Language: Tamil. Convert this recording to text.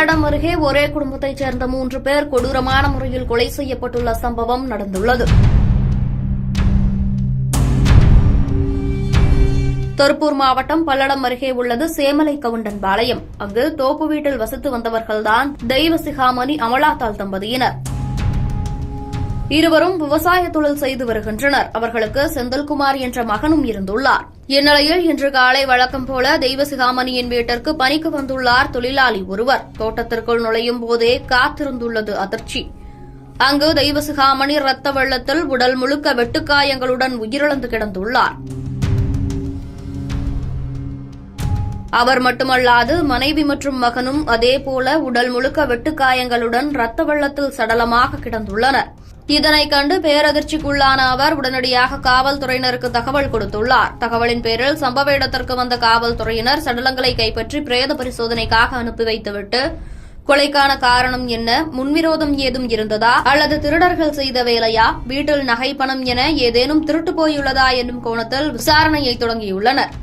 பல்லடம் அருகே ஒரே குடும்பத்தைச் சேர்ந்த 3 பேர் கொடூரமான முறையில் கொலை செய்யப்பட்டுள்ள சம்பவம் நடந்துள்ளது. திருப்பூர் மாவட்டம் பல்லடம் அருகே உள்ளது சேமலை கவுண்டன் பாளையம். அங்கு தோப்பு வீட்டில் வசித்து வந்தவர்கள்தான் தெய்வசிகாமணி அமலாத்தாள் தம்பதியினர். இருவரும் விவசாய தொழில் செய்து வருகின்றனர். அவர்களுக்கு செந்தில்குமார் என்ற மகனும் இருந்துள்ளார். இந்நிலையில் இன்று காலை வழக்கம் போல தெய்வசிகாமணியின் வீட்டிற்கு பணிக்கு வந்துள்ளார் தொழிலாளி ஒருவர். தோட்டத்திற்குள் நுழையும் போதே காத்திருந்துள்ளது அதிர்ச்சி. அங்கு தெய்வசிகாமணி ரத்த வெள்ளத்தில் உடல் முழுக்க வெட்டுக்காயங்களுடன் உயிரிழந்து கிடந்துள்ளார். அவர் மட்டுமல்லாது மனைவி மற்றும் மகனும் அதேபோல உடல் முழுக்க வெட்டுக்காயங்களுடன் ரத்த வெள்ளத்தில் சடலமாக கிடந்துள்ளனர். இதனைக் கண்டு பேரதிர்ச்சிக்குள்ளான அவர் உடனடியாக காவல்துறையினருக்கு தகவல் கொடுத்துள்ளார். தகவலின் பேரில் சம்பவ இடத்திற்கு வந்த காவல்துறையினர் சடலங்களை கைப்பற்றி பிரேத பரிசோதனைக்காக அனுப்பி வைத்துவிட்டு கொலைக்கான காரணம் என்ன, முன்விரோதம் ஏதும் இருந்ததா அல்லது திருடர்கள் செய்த வேலையா, வீட்டில் நகை பணம் என ஏதேனும் திருட்டு போயுள்ளதா என்னும் கோணத்தில் விசாரணையை தொடங்கியுள்ளனர்.